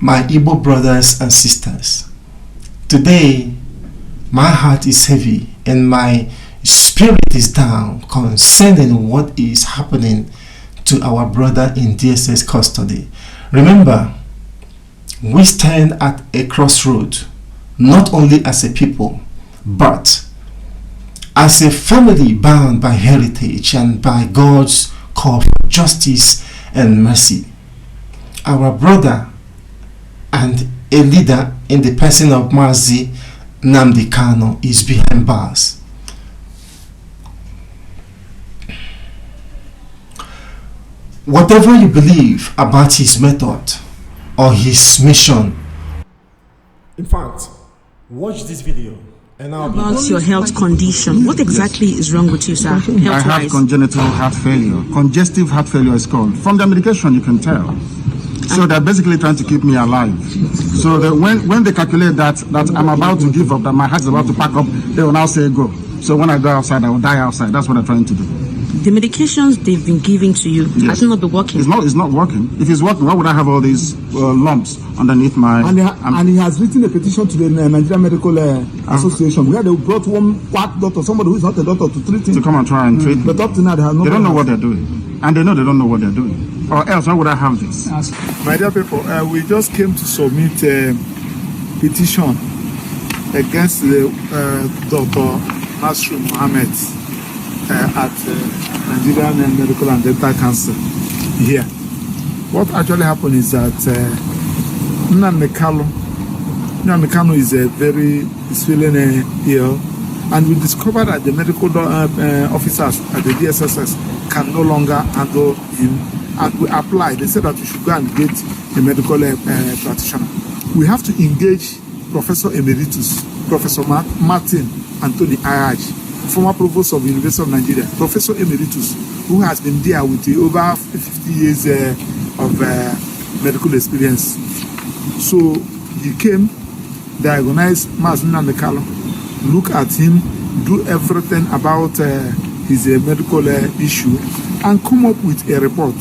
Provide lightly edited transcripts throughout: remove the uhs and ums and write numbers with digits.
my Igbo brothers and sisters, today my heart is heavy and my spirit is down concerning what is happening to our brother in DSS custody. Remember, we stand at a crossroad, not only as a people, but as a family bound by heritage and by God's call for justice and mercy. Our brother and a leader in the person of Mazi Nnamdi Kanu is behind bars. Whatever you believe about his method or his mission, in fact, watch this video. And about your health condition, what exactly is wrong with you, sir? I have congenital heart failure. Congestive heart failure is called. From the medication, you can tell. So they're basically trying to keep me alive. So that when they calculate that I'm about to give up, that my heart is about to pack up, they will now say go. So when I go outside, I will die outside. That's what they're trying to do. The medications they've been giving to you, yes, has it not been working? It's not working. If it's working, why would I have all these lumps underneath my... And he has written a petition to the Nigerian Medical Association where they brought one quack doctor, somebody who is not a doctor, to treat him. To come and try and treat me. But up to now, they have no... They don't know what they're doing. And they know they don't know what they're doing. Or else, why would I have this? My dear people, we just came to submit a petition against the Dr. Nasru Mohammed at Nigerian Medical and Dental Council here. What actually happened is that Nnamdi Kanu is feeling ill, and we discovered that the medical officers at the DSSS can no longer handle him, and we applied. They said that we should go and get a medical practitioner. We have to engage Professor Emeritus, Professor Martin Anthony Ayaj, former provost of the University of Nigeria, Professor Emeritus, who has been there with over 50 years of medical experience. So he came, diagnosed Mazi Nnamdi Kanu, look at him, do everything about his medical issue, and come up with a report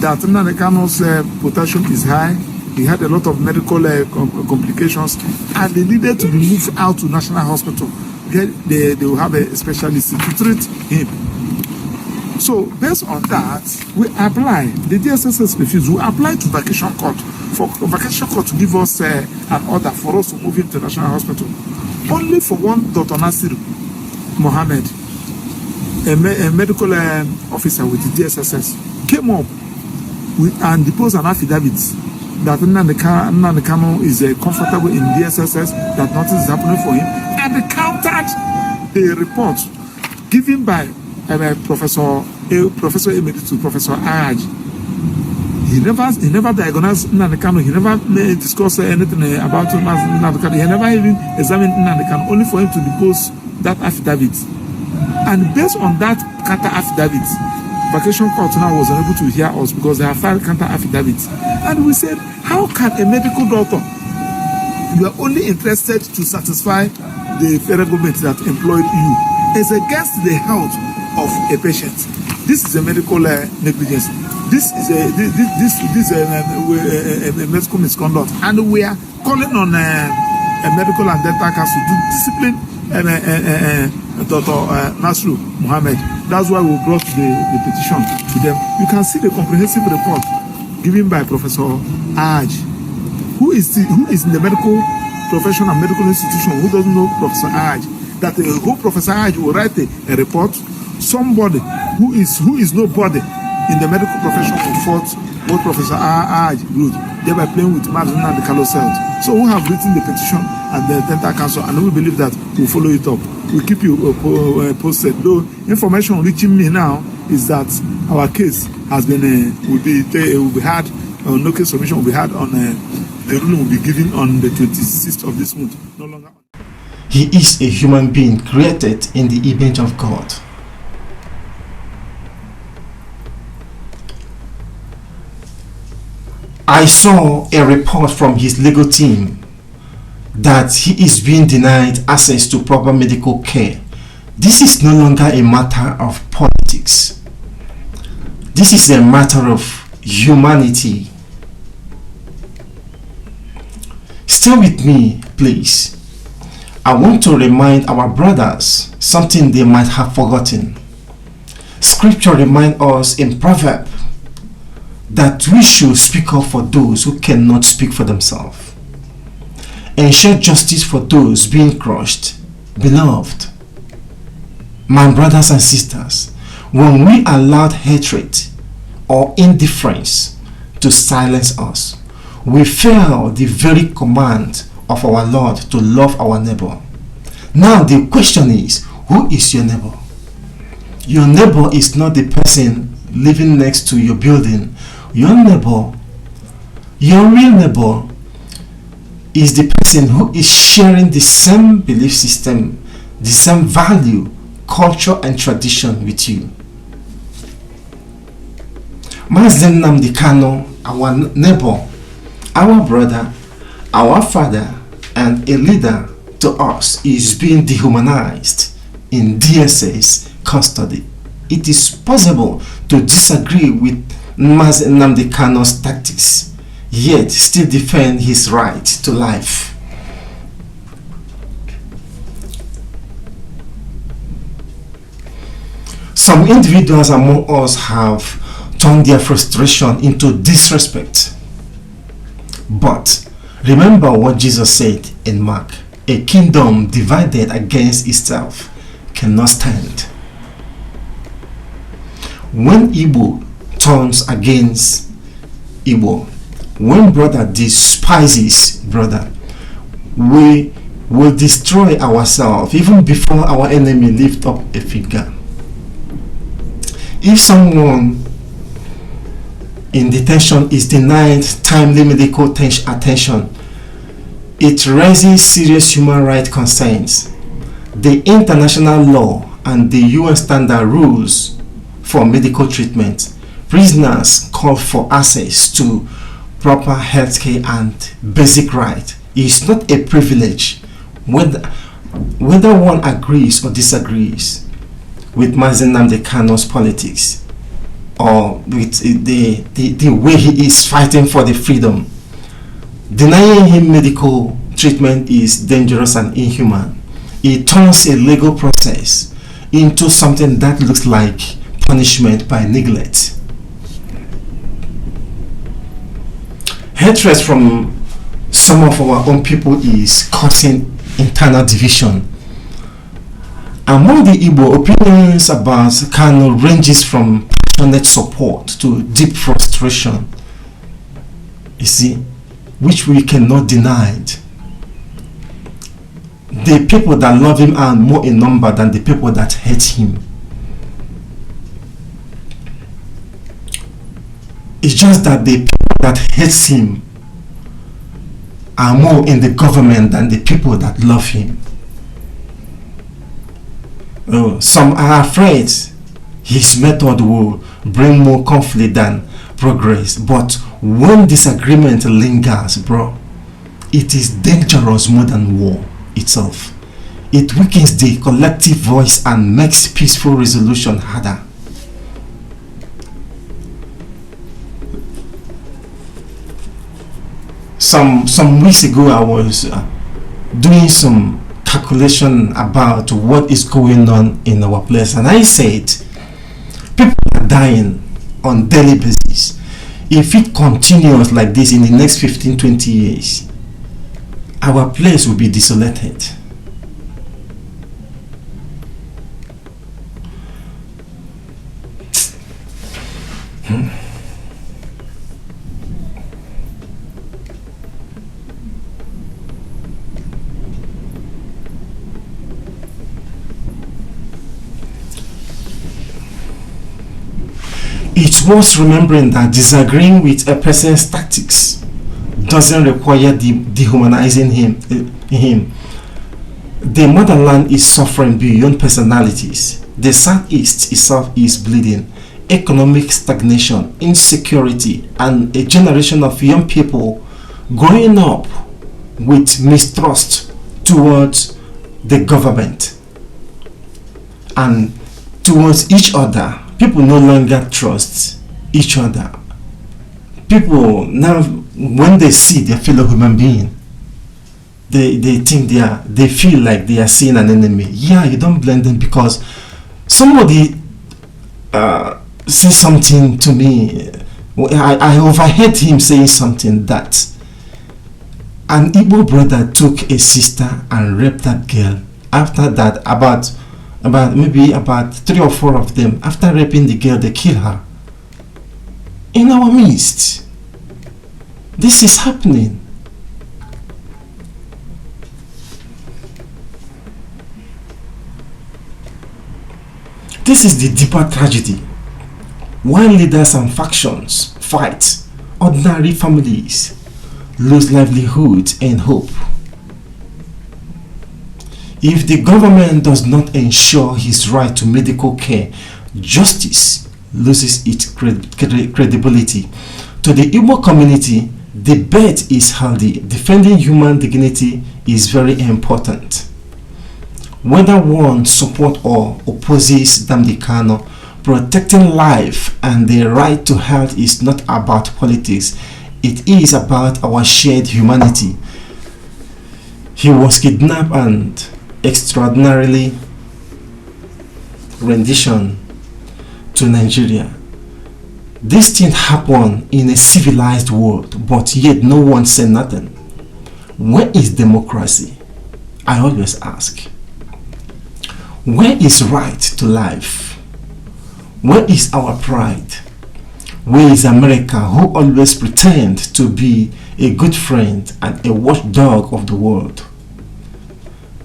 that Nnamdi Kanu's potassium is high. He had a lot of medical complications, and they needed to be moved out to National Hospital. They will have a specialist to treat him. So based on that, we apply. The DSSS refused. We apply to vacation court for vacation court to give us an order for us to move him to National Hospital. Only for one Dr. Nasir Mohammed, a medical officer with the DSSS, came up and deposed an affidavit that Nnamdi Kanu is comfortable in DSSS, that nothing is happening for him, and countered the report given by Professor Emeritus, Professor Aj. He never diagnosed Nnamdi Kanu. He never discussed anything about Nnamdi Kanu. He never even examined Nnamdi Kanu, only for him to depose that affidavit. And based on that counter affidavit, vacation court now was unable to hear us because they have filed counter affidavits. And we said, how can a medical doctor, you are only interested to satisfy the federal government that employed you, as against the health of a patient? This is a medical negligence. This is a medical misconduct, and we are calling on a medical and dental council to discipline Dr. Nasru Mohammed. That's why we brought the petition to them. You can see the comprehensive report given by Professor Aj, who is in the medical profession and medical institution, who doesn't know Professor Aj. That who Professor Aj will write a report. Somebody who is nobody in the medical profession will fault what Professor Aj wrote, thereby playing with Mazi Nnamdi Kanu's health. So we have written the petition at the Dental Council, and we believe that we'll follow it up. We'll keep you posted. Though information reaching me now is that our case has been will be had, no case submission will be had on the ruling will be given on the 26th of this month. No longer. He is a human being created in the image of God. I saw a report from his legal team that he is being denied access to proper medical care. This is no longer a matter of politics. This is a matter of humanity. Stay with me, please. I want to remind our brothers something they might have forgotten. Scripture reminds us in Proverbs that we should speak up for those who cannot speak for themselves. Ensure justice for those being crushed. Beloved, my brothers and sisters, when we allowed hatred or indifference to silence us, we fail the very command of our Lord to love our neighbor. Now the question is, who is your neighbor? Your neighbor is not the person living next to your building. Your neighbor, your real neighbor, is the person who is sharing the same belief system, the same value, culture and tradition with you. Mazi Nnamdi Kanu, our neighbor, our brother, our father, and a leader to us, is being dehumanized in DSS custody. It is possible to disagree with Mazi Nnamdi Kanu's tactics, yet still defend his right to life. Some individuals among us have turned their frustration into disrespect. But remember what Jesus said in Mark: a kingdom divided against itself cannot stand. When Igbo turns against Igbo, when brother despises brother, we will destroy ourselves even before our enemy lift up a finger. If someone in detention is denied timely medical attention, it raises serious human rights concerns. The international law and the UN standard rules for medical treatment, prisoners call for access to proper healthcare and basic right. It is not a privilege, whether one agrees or disagrees with Mazi Nnamdi Kanu's politics, or with the way he is fighting for the freedom. Denying him medical treatment is dangerous and inhuman. It turns a legal process into something that looks like punishment by neglect. Hatred from some of our own people is causing internal division. Among the Igbo, opinions about Kanu ranges from passionate support to deep frustration, you see, which we cannot deny. The people that love him are more in number than the people that hate him. It's just that the people that hate him are more in the government than the people that love him. Some are afraid his method will bring more conflict than progress. But when disagreement lingers, bro, it is dangerous more than war itself. It weakens the collective voice and makes peaceful resolution harder. Some weeks ago, I was doing some calculation about what is going on in our place, and I said people are dying on daily basis. If it continues like this in the next 15-20 years, our place will be desolated. It's worth remembering that disagreeing with a person's tactics doesn't require dehumanizing him. The motherland is suffering beyond personalities. The southeast itself is bleeding. Economic stagnation, insecurity, and a generation of young people growing up with mistrust towards the government and towards each other. People no longer trust each other. People now, when they see their fellow human being, they think they feel like they are seeing an enemy. Yeah, you don't blame them because somebody said something to me. I overheard him saying something that an Igbo brother took a sister and raped that girl. After that, about maybe about 3 or 4 of them, after raping the girl, they kill her in our midst. This is happening. This is the deeper tragedy. While leaders and factions fight, ordinary families lose livelihood and hope. If the government does not ensure his right to medical care, justice loses its credibility. To the Igbo community, debate is healthy. Defending human dignity is very important. Whether one supports or opposes Nnamdi Kanu, protecting life and the right to health is not about politics. It is about our shared humanity. He was kidnapped and extraordinarily rendition to Nigeria. This thing happened in a civilized world, but yet no one said nothing. Where is democracy? I always ask. Where is right to life? Where is our pride? Where is America, who always pretends to be a good friend and a watchdog of the world?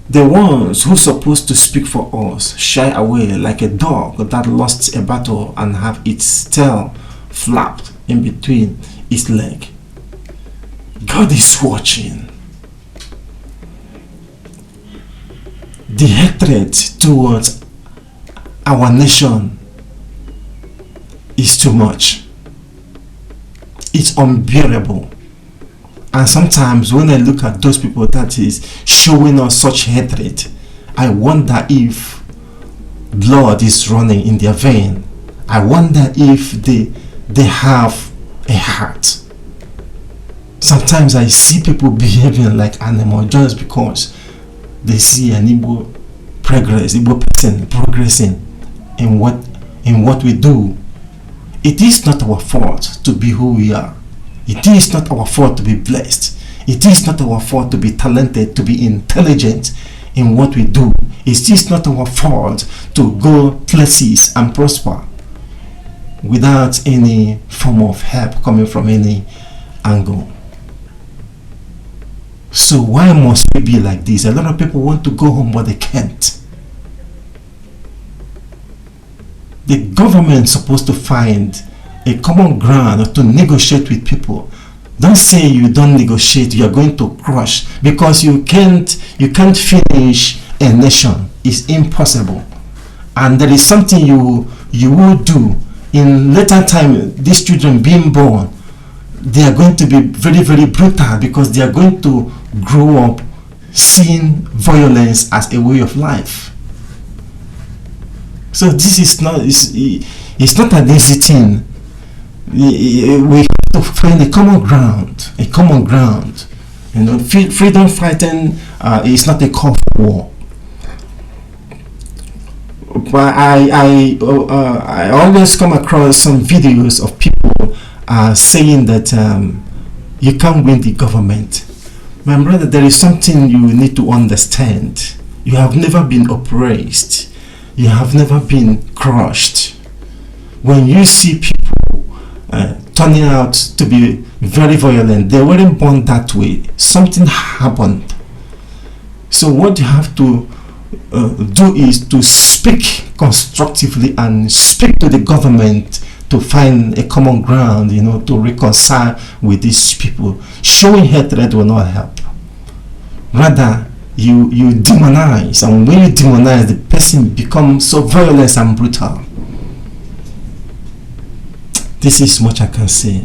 The ones who are supposed to speak for us shy away like a dog that lost a battle and have its tail flapped in between its leg. God is watching. The hatred towards our nation is too much. It's unbearable. And sometimes when I look at those people that is showing us such hatred, I wonder if blood is running in their vein. I wonder if they have a heart. Sometimes I see people behaving like animals just because they see an Igbo person progressing in what we do. It is not our fault to be who we are. It is not our fault to be blessed. It is not our fault to be talented, to be intelligent in what we do. It is not our fault to go places and prosper without any form of help coming from any angle. So why must we be like this? A lot of people want to go home but they can't. The government is supposed to find a common ground to negotiate with people. Don't say you don't negotiate, you are going to crush, because you can't finish a nation. It's impossible. And there is something you will do in later time. These children being born, they are going to be very, very brutal because they are going to grow up seeing violence as a way of life. So this is not, it's not an easy thing. We have to find a common ground. You know, freedom fighting is not a call for war. But I always come across some videos of people saying that you can't win the government. My brother, there is something you need to understand. You have never been oppressed. You have never been crushed. When you see people turning out to be very violent, they weren't born that way. Something happened. So what you have to do is to speak constructively and speak to the government to find a common ground, you know, to reconcile with these people. Showing hatred will not help. Rather, you demonize, and when you demonize, the person becomes so violent and brutal. This is much I can say.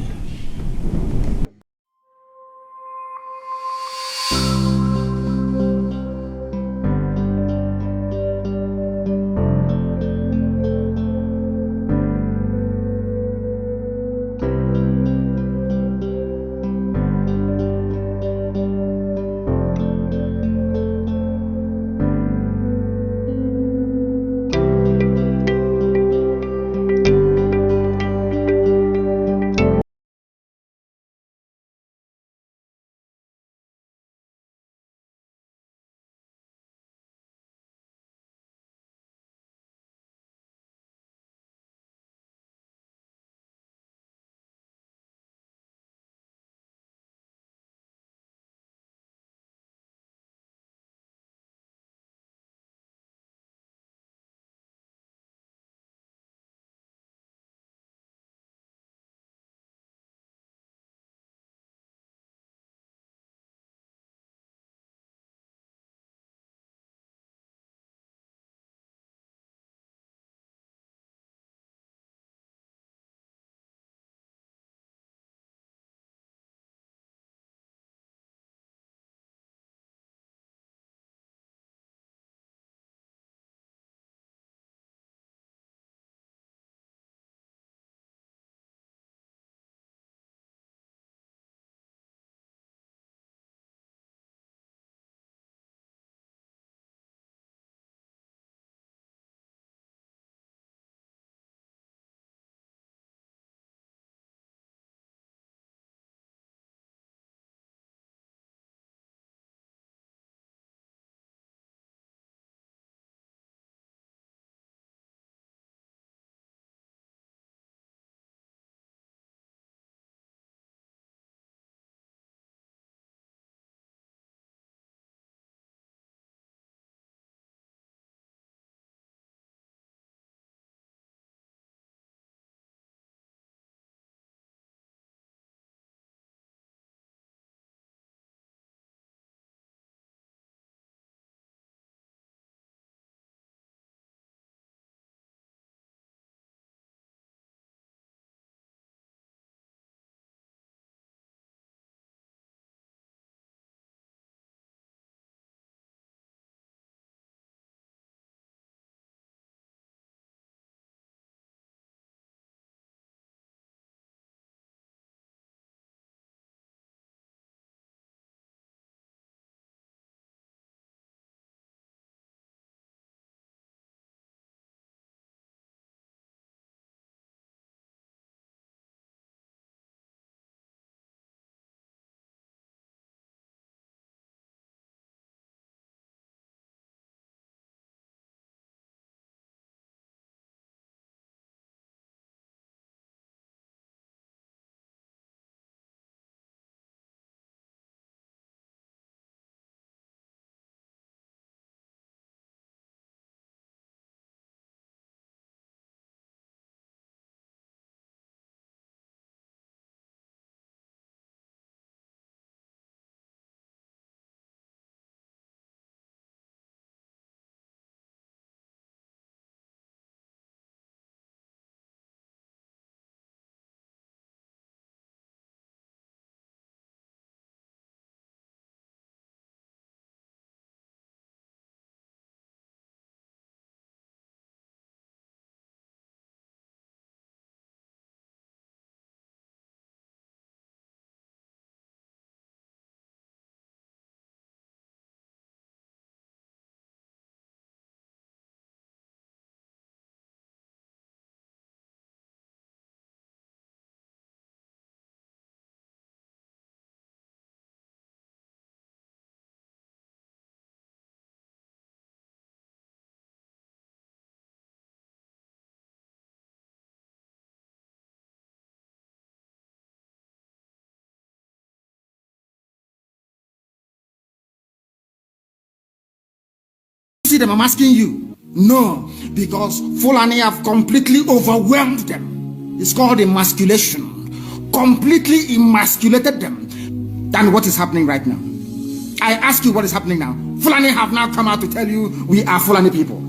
them? I'm asking you. No, because Fulani have completely overwhelmed them. It's called emasculation. Completely emasculated them. Than what is happening right now. I ask you what is happening now. Fulani have now come out to tell you we are Fulani people.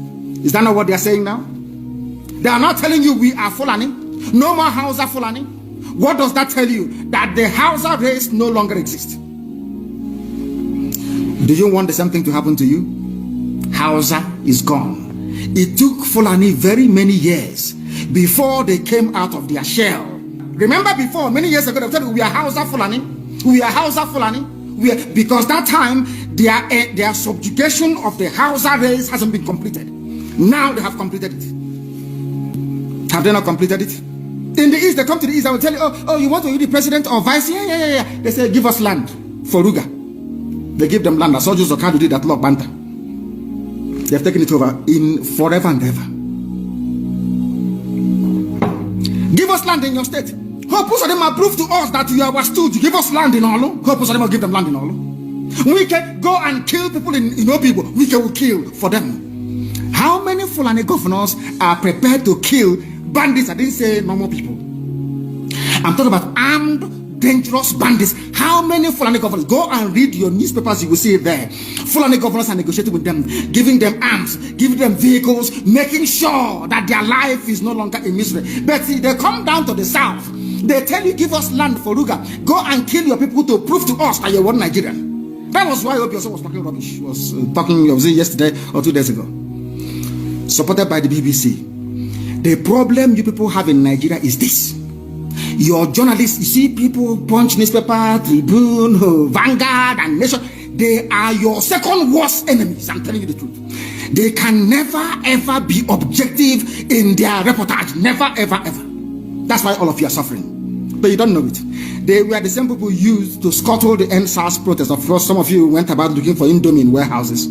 Is that not what they are saying now? They are not telling you we are Fulani. No more Hausa Fulani. What does that tell you? That the Hausa race no longer exists. Do you want the same thing to happen to you? Hausa is gone. It took Fulani very many years before they came out of their shell. Remember before, many years ago, they told you we are Hausa Fulani. We are Hausa Fulani. Because that time, their subjugation of the Hausa race hasn't been completed. Now they have completed it. Have they not completed it? In the East, they come to the East, I will tell you, oh, you want to be the president or vice? Yeah. They say, give us land for Ruga. They give them land. As soldiers of Kanu did that Lord Banta. They have taken it over in forever and ever. Give us land in your state. Hope of them have proved to us that you are stood. You give us land in Olo. Hope of them will give them land in Olo. We can go and kill people in Obibo. We can kill for them. How many Fulani governors are prepared to kill bandits? I didn't say normal people. I'm talking about armed, dangerous bandits. How many Fulani governors? Go and read your newspapers, you will see it there. Fulani governors are negotiating with them, giving them arms, giving them vehicles, making sure that their life is no longer in misery. But see, they come down to the south. They tell you, give us land for Ruga. Go and kill your people to prove to us that you're one Nigerian. That was why Obioso was talking rubbish. Was yesterday or 2 days ago. Supported by the BBC. The problem you people have in Nigeria is this. Your journalists, you see people, Punch newspaper, Tribune, Vanguard, and Nation, they are your second worst enemies. I'm telling you the truth. They can never ever be objective in their reportage. Never, ever, ever. That's why all of you are suffering. But you don't know it. They were the same people used to scuttle the NSAS protest. Of course, some of you went about looking for Indomie in warehouses.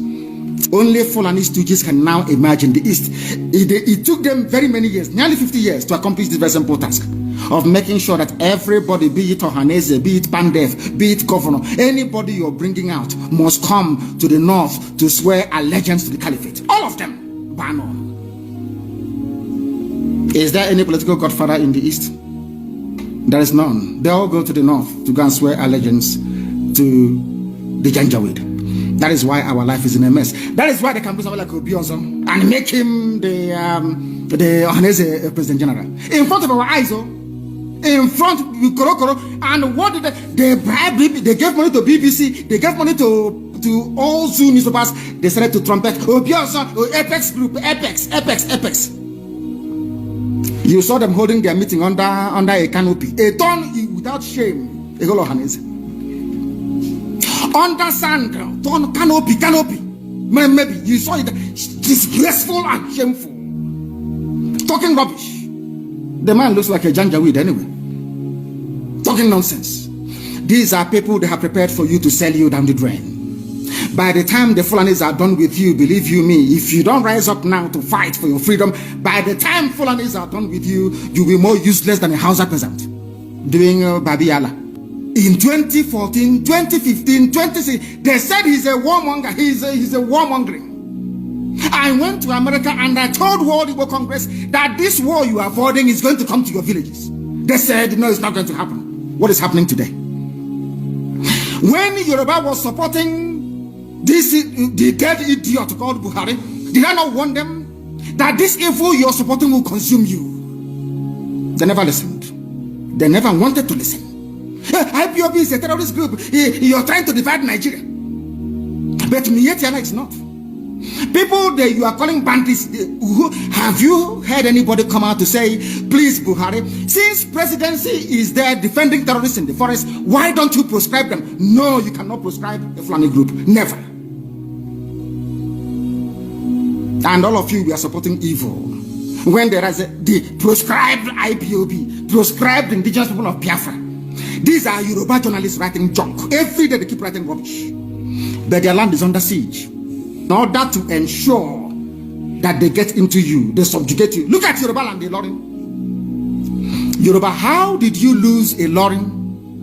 Only Fulani stooges can now imagine the East. It took them very many years, nearly 50 years, to accomplish this very simple task of making sure that everybody, be it Ohanese, be it Pandef, be it governor, anybody you're bringing out must come to the north to swear allegiance to the caliphate. All of them, ban on. Is there any political godfather in the East? There is none. They all go to the north to go and swear allegiance to the Janjaweed. That is why our life is in a mess. That is why they can put someone like Obioso and make him the Ohanese President General. In front of our eyes, in front of Korokoro. And what did they bribe? They gave money to BBC. They gave money to all Zoo newspapers. They started to trumpet Obioso, Apex Group, Apex. You saw them holding their meeting under a canopy. A ton without shame. A whole Ohanese. Under sand, ton canopy. Maybe you saw it. Disgraceful and shameful. Talking rubbish. The man looks like a Janjaweed anyway. Talking nonsense. These are people they have prepared for you to sell you down the drain. By the time the Fulanis are done with you, believe you me, if you don't rise up now to fight for your freedom, by the time Fulanis are done with you, you'll be more useless than a Hausa peasant doing Babiala. In 2014, 2015, 2016, they said he's a warmonger. He's a warmongering. I went to America and I told World Igbo Congress that this war you are avoiding is going to come to your villages. They said, no, it's not going to happen. What is happening today? When Yoruba was supporting the dead idiot called Buhari, did I not warn them that this evil you're supporting will consume you? They never listened. They never wanted to listen. IPOB is a terrorist group. You're trying to divide Nigeria. But Mietiala is not. People that you are calling bandits, have you heard anybody come out to say, please Buhari, since presidency is there defending terrorists in the forest, why don't you proscribe them? No, you cannot proscribe a Fulani group. Never. And all of you, we are supporting evil. When there is the proscribed IPOB, proscribed indigenous people of Biafra. These are Yoruba journalists writing junk. Every day they keep writing rubbish. But their land is under siege. In order to ensure that they get into you, they subjugate you. Look at Yoruba land, Ilorin. Yoruba, how did you lose Ilorin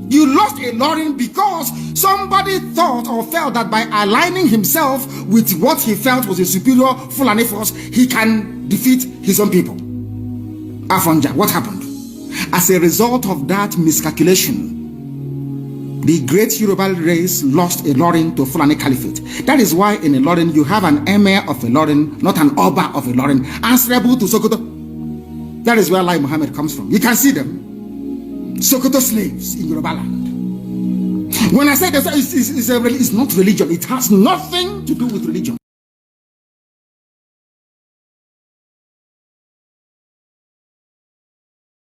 You lost a Ilorin because somebody thought or felt that by aligning himself with what he felt was a superior Fulani force, he can defeat his own people. Afonja, what happened? As a result of that miscalculation, the great Yoruba race lost Ilorin to Fulani Caliphate. That is why in Ilorin you have an emir of Ilorin, not an Oba of Ilorin, answerable to Sokoto. That is where Lai Muhammad comes from. You can see them. Sokoto slaves in Yoruba land. When I say this, it's not religion. It has nothing to do with religion.